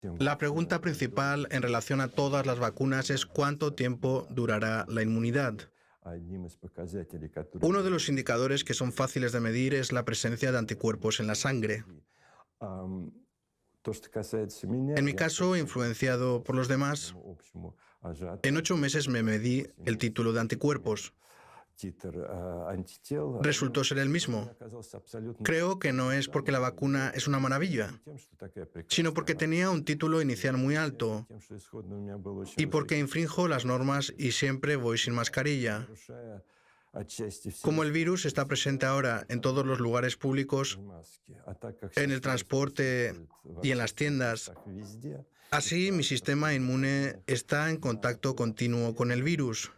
La pregunta principal en relación a todas las vacunas es cuánto tiempo durará la inmunidad. Uno de los indicadores que son fáciles de medir es la presencia de anticuerpos en la sangre. En mi caso, influenciado por los demás, en 8 meses me medí el título de anticuerpos. Resultó ser el mismo. Creo que no es porque la vacuna es una maravilla, sino porque tenía un título inicial muy alto y porque infrinjo las normas y siempre voy sin mascarilla. Como el virus está presente ahora en todos los lugares públicos, en el transporte y en las tiendas, así mi sistema inmune está en contacto continuo con el virus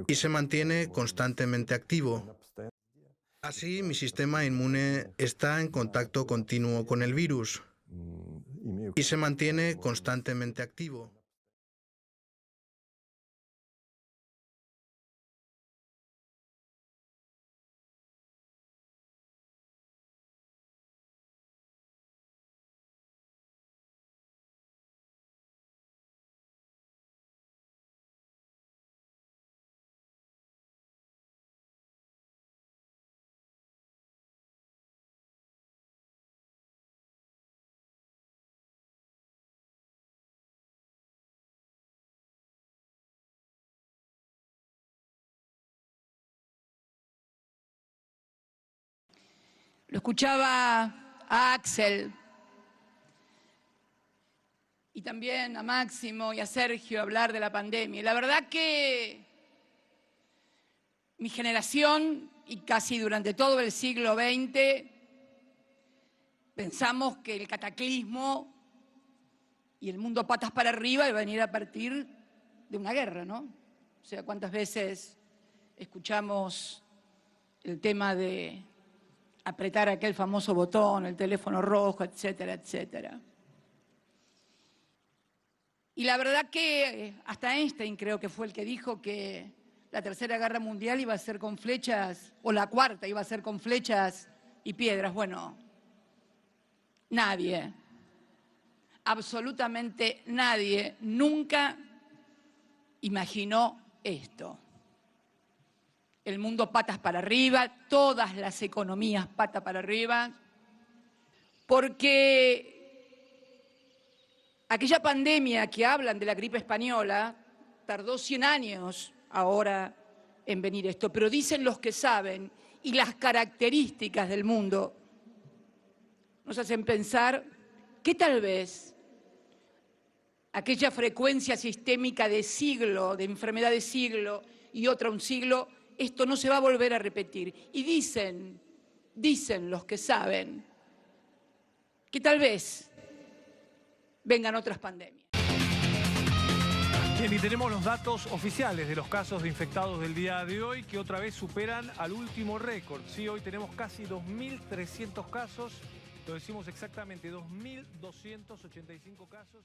y se mantiene constantemente activo. Así mi sistema inmune está en contacto continuo con el virus y se mantiene constantemente activo. Lo escuchaba a Axel y también a Máximo y a Sergio hablar de la pandemia. Y la verdad que mi generación y casi durante todo el siglo XX pensamos que el cataclismo y el mundo patas para arriba iba a venir a partir de una guerra, ¿no? O sea, cuántas veces escuchamos el tema de apretar aquel famoso botón, el teléfono rojo, etcétera, etcétera. Y la verdad que hasta Einstein creo que fue el que dijo que la Tercera Guerra Mundial iba a ser con flechas, o la cuarta iba a ser con flechas y piedras. Bueno, nadie, absolutamente nadie, nunca imaginó esto. El mundo patas para arriba, todas las economías patas para arriba, porque aquella pandemia que hablan de la gripe española tardó 100 años ahora en venir esto, pero dicen los que saben y las características del mundo nos hacen pensar que tal vez aquella frecuencia sistémica de siglo, de enfermedad de siglo y otra un siglo, esto no se va a volver a repetir. Y dicen los que saben, que tal vez vengan otras pandemias. Bien, y tenemos los datos oficiales de los casos de infectados del día de hoy, que otra vez superan al último récord. Sí, hoy tenemos casi 2.300 casos, lo decimos exactamente, 2.285 casos.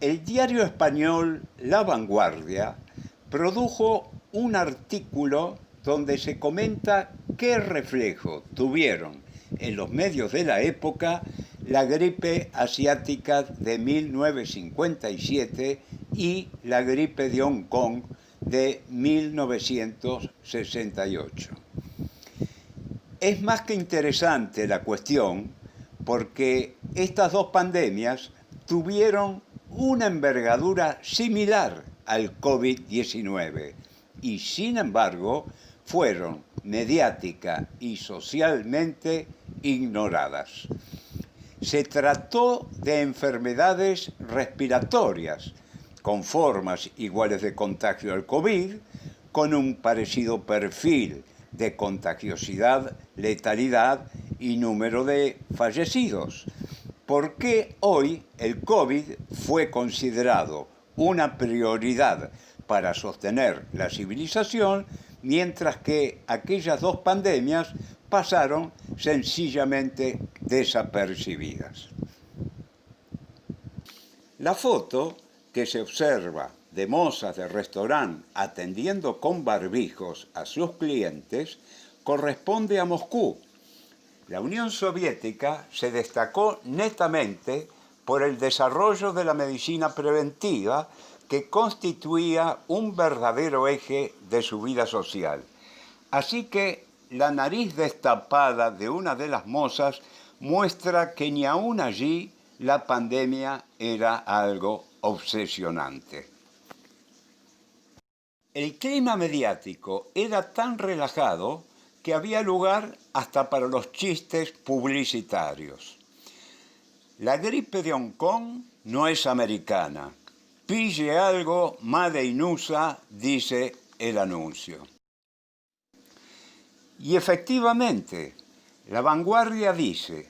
El diario español La Vanguardia produjo un artículo donde se comenta qué reflejo tuvieron en los medios de la época la gripe asiática de 1957 y la gripe de Hong Kong de 1968. Es más que interesante la cuestión porque estas dos pandemias tuvieron una envergadura similar al COVID-19 y, sin embargo, fueron mediática y socialmente ignoradas. Se trató de enfermedades respiratorias, con formas iguales de contagio al COVID, con un parecido perfil de contagiosidad, letalidad y número de fallecidos. ¿Por qué hoy el COVID fue considerado una prioridad para sostener la civilización, mientras que aquellas dos pandemias pasaron sencillamente desapercibidas? La foto que se observa de mozas de restaurante atendiendo con barbijos a sus clientes corresponde a Moscú. La Unión Soviética se destacó netamente por el desarrollo de la medicina preventiva, que constituía un verdadero eje de su vida social. Así que la nariz destapada de una de las mozas muestra que ni aún allí la pandemia era algo obsesionante. El clima mediático era tan relajado que había lugar hasta para los chistes publicitarios. La gripe de Hong Kong no es americana. Pille algo, Made in USA, dice el anuncio. Y efectivamente, La Vanguardia dice: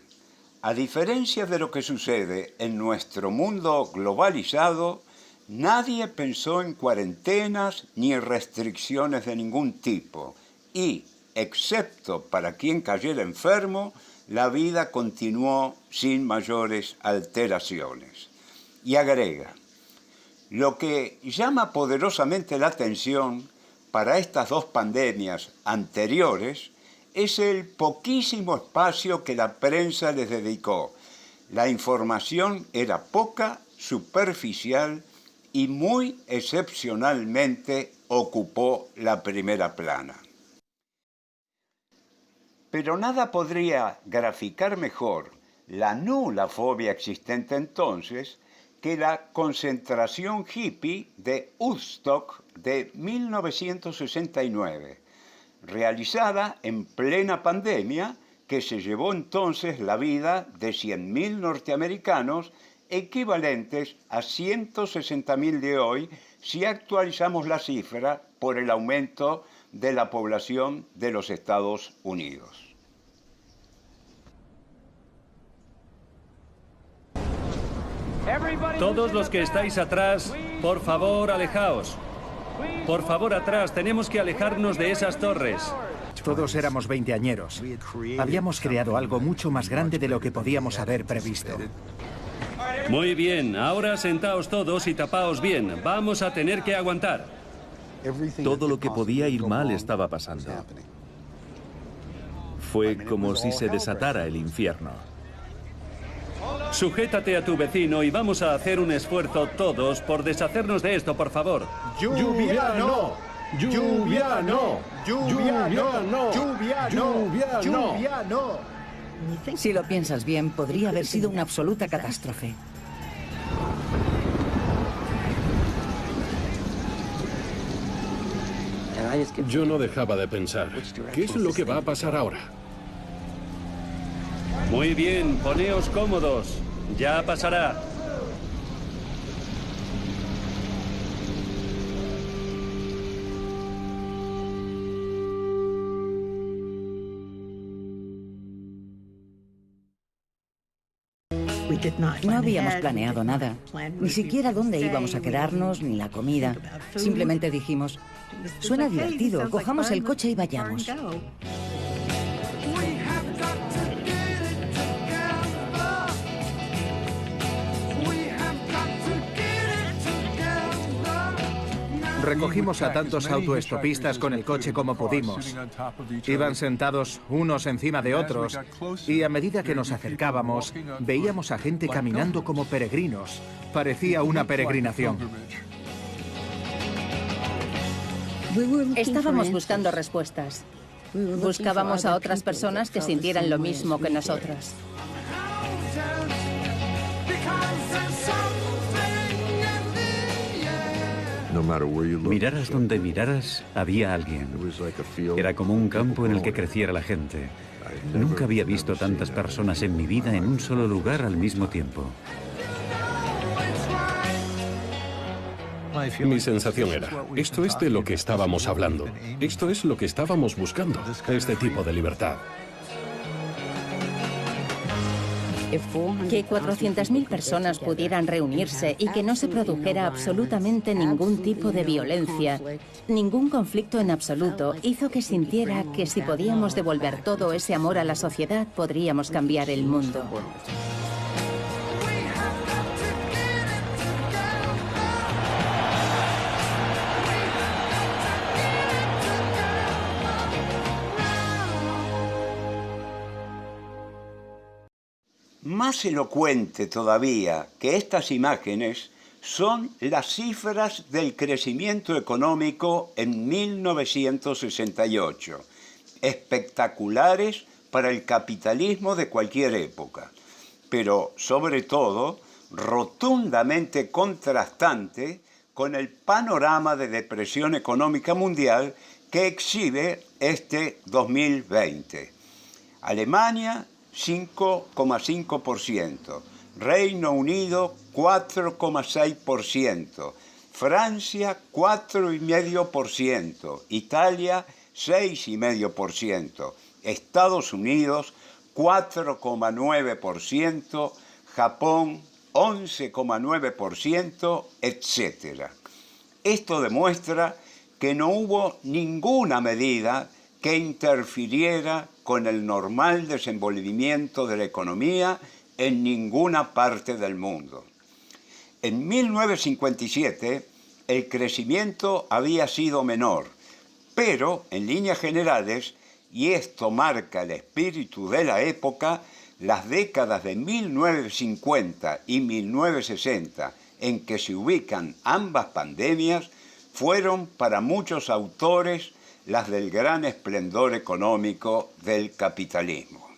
a diferencia de lo que sucede en nuestro mundo globalizado, nadie pensó en cuarentenas ni restricciones de ningún tipo y, excepto para quien cayera enfermo, la vida continuó sin mayores alteraciones. Y agrega: lo que llama poderosamente la atención para estas dos pandemias anteriores es el poquísimo espacio que la prensa les dedicó. La información era poca, superficial y muy excepcionalmente ocupó la primera plana. Pero nada podría graficar mejor la nula fobia existente entonces que la concentración hippie de Woodstock de 1969, realizada en plena pandemia, que se llevó entonces la vida de 100.000 norteamericanos, equivalentes a 160.000 de hoy si actualizamos la cifra por el aumento de la población de los Estados Unidos. Todos los que estáis atrás, por favor, alejaos. Por favor, atrás, tenemos que alejarnos de esas torres. Todos éramos veinteañeros. Habíamos creado algo mucho más grande de lo que podíamos haber previsto. Muy bien, ahora sentaos todos y tapaos bien. Vamos a tener que aguantar. Todo lo que podía ir mal estaba pasando. Fue como si se desatara el infierno. Sujétate a tu vecino y vamos a hacer un esfuerzo todos por deshacernos de esto, por favor. ¡Lluvia no! ¡Lluvia no! ¡Lluvia no! ¡Lluvia no! ¡Lluvia no! Si lo piensas bien, podría haber sido una absoluta catástrofe. Yo no dejaba de pensar, ¿qué es lo que va a pasar ahora? Muy bien, poneos cómodos. Ya pasará. No habíamos planeado nada, ni siquiera dónde íbamos a quedarnos, ni la comida. Simplemente dijimos, suena divertido, cojamos el coche y vayamos. Recogimos a tantos autoestopistas con el coche como pudimos. Iban sentados unos encima de otros y a medida que nos acercábamos veíamos a gente caminando como peregrinos. Parecía una peregrinación. Estábamos buscando respuestas. Buscábamos a otras personas que sintieran lo mismo que nosotros. Miraras donde miraras, había alguien. Era como un campo en el que creciera la gente. Nunca había visto tantas personas en mi vida en un solo lugar al mismo tiempo. Mi sensación era, esto es de lo que estábamos hablando. Esto es lo que estábamos buscando, este tipo de libertad. Que 400.000 personas pudieran reunirse y que no se produjera absolutamente ningún tipo de violencia, ningún conflicto en absoluto, hizo que sintiera que si podíamos devolver todo ese amor a la sociedad, podríamos cambiar el mundo. Más elocuente todavía que estas imágenes son las cifras del crecimiento económico en 1968, espectaculares para el capitalismo de cualquier época, pero sobre todo rotundamente contrastante con el panorama de depresión económica mundial que exhibe este 2020. Alemania, 5,5%, Reino Unido 4,6%, Francia 4,5%, Italia 6,5%, Estados Unidos 4,9%, Japón 11,9%, etc. Esto demuestra que no hubo ninguna medida que interfiriera con el normal desenvolvimiento de la economía en ninguna parte del mundo. En 1957, el crecimiento había sido menor, pero en líneas generales, y esto marca el espíritu de la época, las décadas de 1950 y 1960, en que se ubican ambas pandemias, fueron para muchos autores las del gran esplendor económico del capitalismo.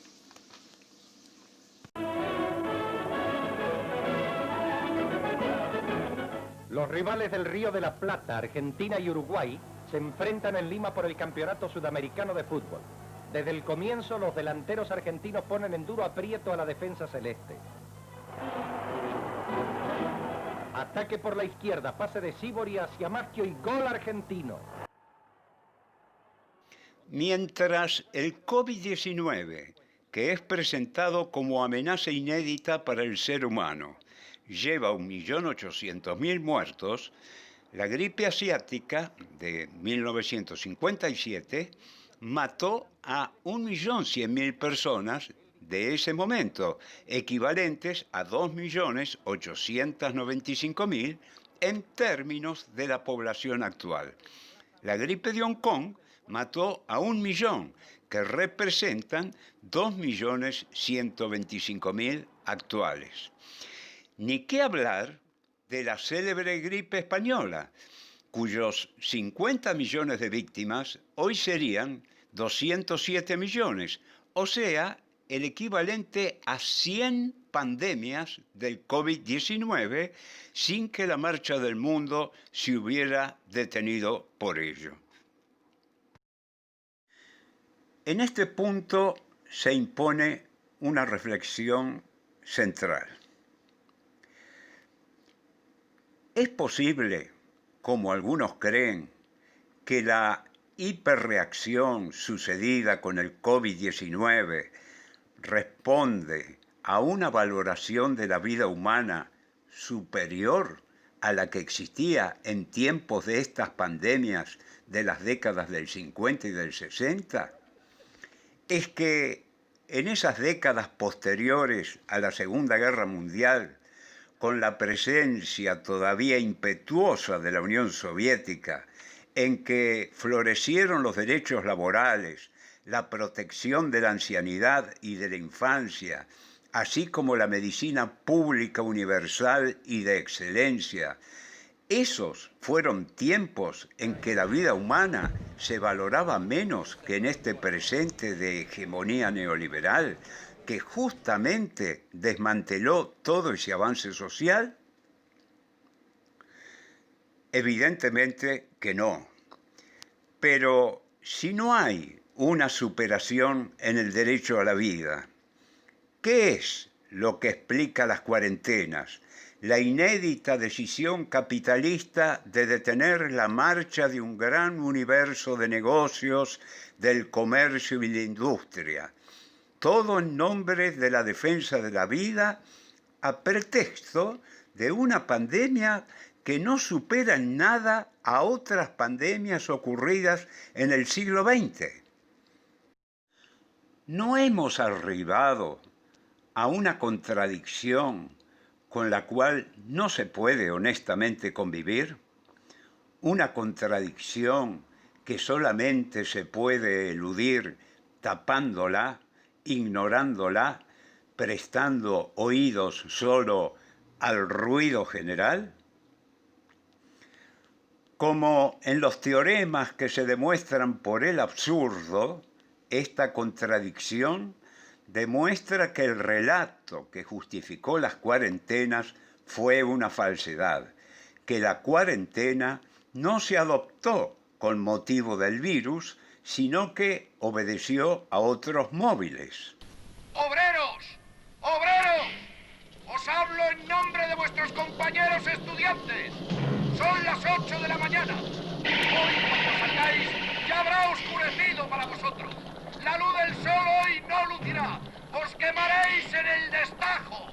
Los rivales del Río de la Plata, Argentina y Uruguay, se enfrentan en Lima por el Campeonato Sudamericano de Fútbol. Desde el comienzo, los delanteros argentinos ponen en duro aprieto a la defensa celeste. Ataque por la izquierda, pase de Sívori hacia Maschio y gol argentino. Mientras el COVID-19, que es presentado como amenaza inédita para el ser humano, lleva 1.800.000 muertos, la gripe asiática de 1957 mató a 1.100.000 personas de ese momento, equivalentes a 2.895.000 en términos de la población actual. La gripe de Hong Kong mató a 1 millón, que representan 2.125.000 actuales. Ni qué hablar de la célebre gripe española, cuyos 50 millones de víctimas hoy serían 207 millones, o sea, el equivalente a 100 pandemias del COVID-19 sin que la marcha del mundo se hubiera detenido por ello. En este punto se impone una reflexión central. ¿Es posible, como algunos creen, que la hiperreacción sucedida con el COVID-19 responde a una valoración de la vida humana superior a la que existía en tiempos de estas pandemias de las décadas del 50 y del 60? Es que en esas décadas posteriores a la Segunda Guerra Mundial, con la presencia todavía impetuosa de la Unión Soviética, en que florecieron los derechos laborales, la protección de la ancianidad y de la infancia, así como la medicina pública universal y de excelencia, esos fueron tiempos en que la vida humana se valoraba menos que en este presente de hegemonía neoliberal, que justamente desmanteló todo ese avance social? Evidentemente que no. Pero si no hay una superación en el derecho a la vida, ¿qué es lo que explica las cuarentenas? La inédita decisión capitalista de detener la marcha de un gran universo de negocios, del comercio y la industria, todo en nombre de la defensa de la vida, a pretexto de una pandemia que no supera en nada a otras pandemias ocurridas en el siglo XX. ¿No hemos arribado a una contradicción con la cual no se puede honestamente convivir? Una contradicción que solamente se puede eludir tapándola, ignorándola, prestando oídos solo al ruido general. Como en los teoremas que se demuestran por el absurdo, esta contradicción demuestra que el relato que justificó las cuarentenas fue una falsedad, que la cuarentena no se adoptó con motivo del virus, sino que obedeció a otros móviles. ¡Obreros! ¡Obreros! Os hablo en nombre de vuestros compañeros estudiantes. Son las 8 de la mañana. Hoy, cuando salgáis, ya habrá oscurecido para vosotros. La luz del sol hoy no lucirá. Os quemaréis en el destajo.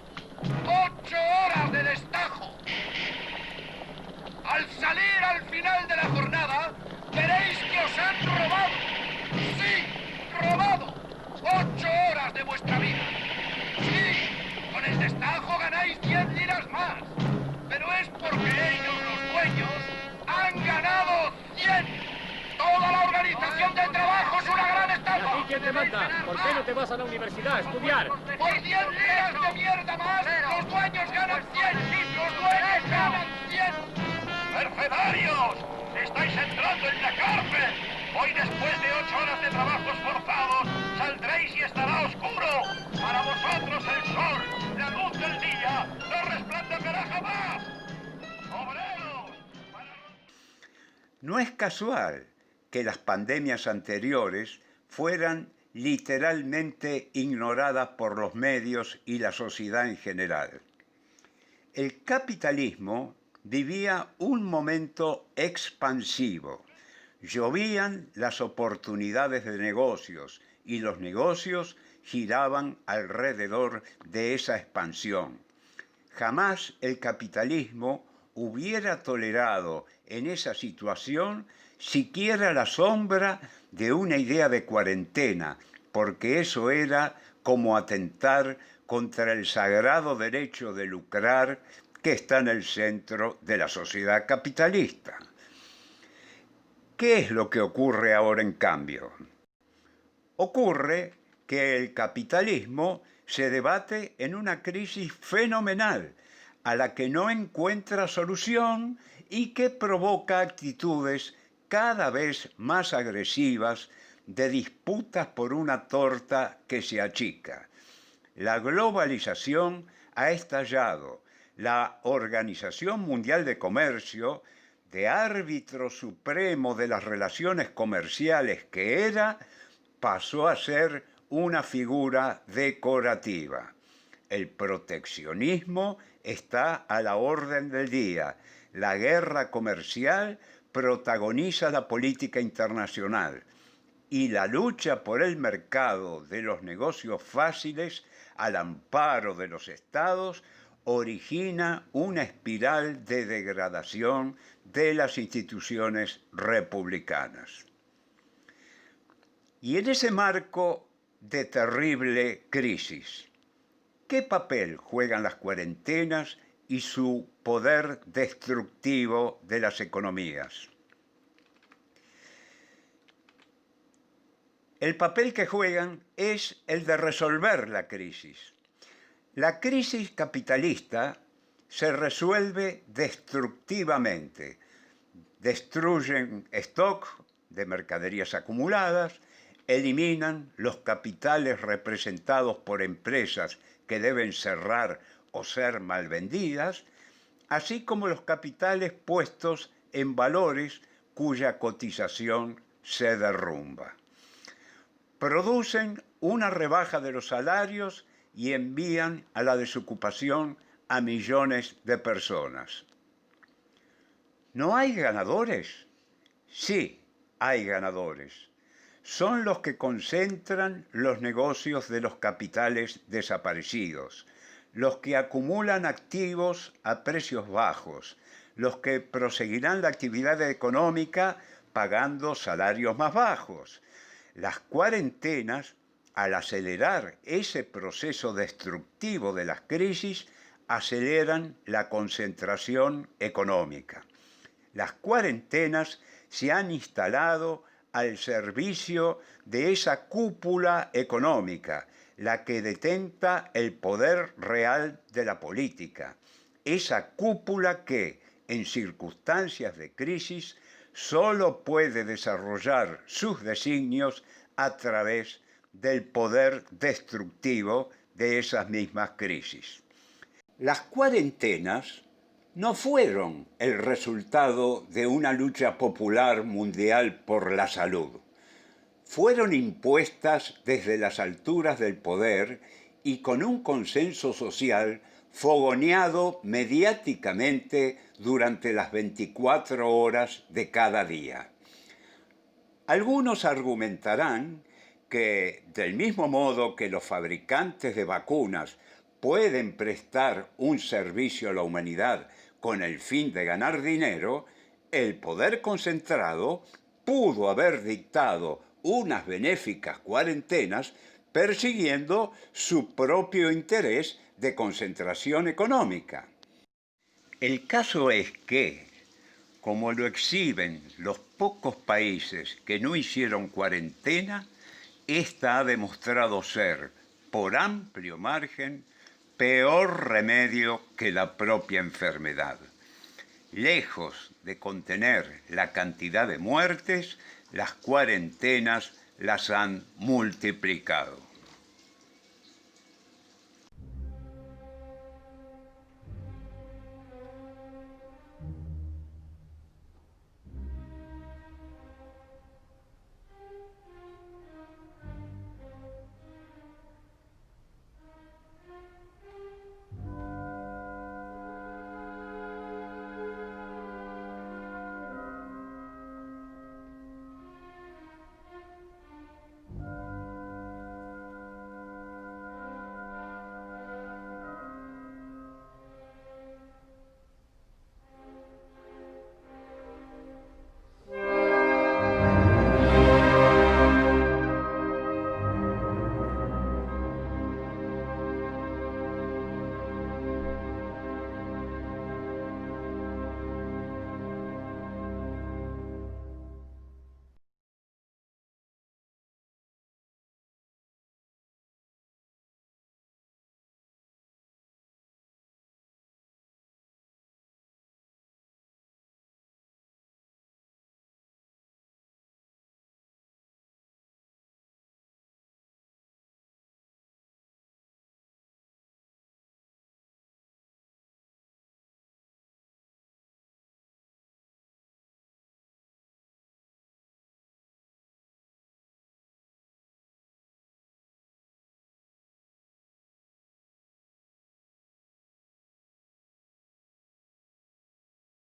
8 horas de destajo. Al salir al final de la jornada, veréis que os han robado. Sí, robado. 8 horas de vuestra vida. Sí, con el destajo ganáis 10 liras más. Pero es porque ellos, los dueños, han ganado 100. Toda la organización del trabajo es una gran estafa. ¿Y quién te manda? ¿Por qué no te vas a la universidad a estudiar? Por 10 liras de mierda más, los dueños ganan 100. Los dueños ganan 100. ¡Mercenarios! ¡Estáis entrando en la cárcel! Hoy, después de 8 horas de trabajos forzados, saldréis y estará oscuro. Para vosotros el sol, la luz del día, no resplandecerá jamás. ¡Obreros! No es casual que las pandemias anteriores fueran literalmente ignoradas por los medios y la sociedad en general. El capitalismo vivía un momento expansivo. Llovían las oportunidades de negocios y los negocios giraban alrededor de esa expansión. Jamás el capitalismo hubiera tolerado en esa situación siquiera la sombra de una idea de cuarentena, porque eso era como atentar contra el sagrado derecho de lucrar que está en el centro de la sociedad capitalista. ¿Qué es lo que ocurre ahora en cambio? Ocurre que el capitalismo se debate en una crisis fenomenal a la que no encuentra solución y que provoca actitudes cada vez más agresivas de disputas por una torta que se achica. La globalización ha estallado. La Organización Mundial de Comercio, de árbitro supremo de las relaciones comerciales que era, pasó a ser una figura decorativa. El proteccionismo está a la orden del día. La guerra comercial protagoniza la política internacional y la lucha por el mercado de los negocios fáciles al amparo de los estados origina una espiral de degradación de las instituciones republicanas. Y en ese marco de terrible crisis, ¿qué papel juegan las cuarentenas y su poder destructivo de las economías? El papel que juegan es el de resolver la crisis. La crisis capitalista se resuelve destructivamente. Destruyen stock de mercaderías acumuladas, eliminan los capitales representados por empresas que deben cerrar o ser mal vendidas, así como los capitales puestos en valores cuya cotización se derrumba. Producen una rebaja de los salarios y envían a la desocupación a millones de personas. ¿No hay ganadores? Sí, hay ganadores. Son los que concentran los negocios de los capitales desaparecidos, los que acumulan activos a precios bajos, los que proseguirán la actividad económica pagando salarios más bajos. Las cuarentenas, al acelerar ese proceso destructivo de las crisis, aceleran la concentración económica. Las cuarentenas se han instalado al servicio de esa cúpula económica, la que detenta el poder real de la política. Esa cúpula que, en circunstancias de crisis, solo puede desarrollar sus designios a través del poder destructivo de esas mismas crisis. Las cuarentenas no fueron el resultado de una lucha popular mundial por la salud. Fueron impuestas desde las alturas del poder y con un consenso social fogoneado mediáticamente durante las 24 horas de cada día. Algunos argumentarán que, del mismo modo que los fabricantes de vacunas pueden prestar un servicio a la humanidad con el fin de ganar dinero, el poder concentrado pudo haber dictado unas benéficas cuarentenas persiguiendo su propio interés de concentración económica. El caso es que, como lo exhiben los pocos países que no hicieron cuarentena, esta ha demostrado ser, por amplio margen, peor remedio que la propia enfermedad. Lejos de contener la cantidad de muertes, las cuarentenas las han multiplicado.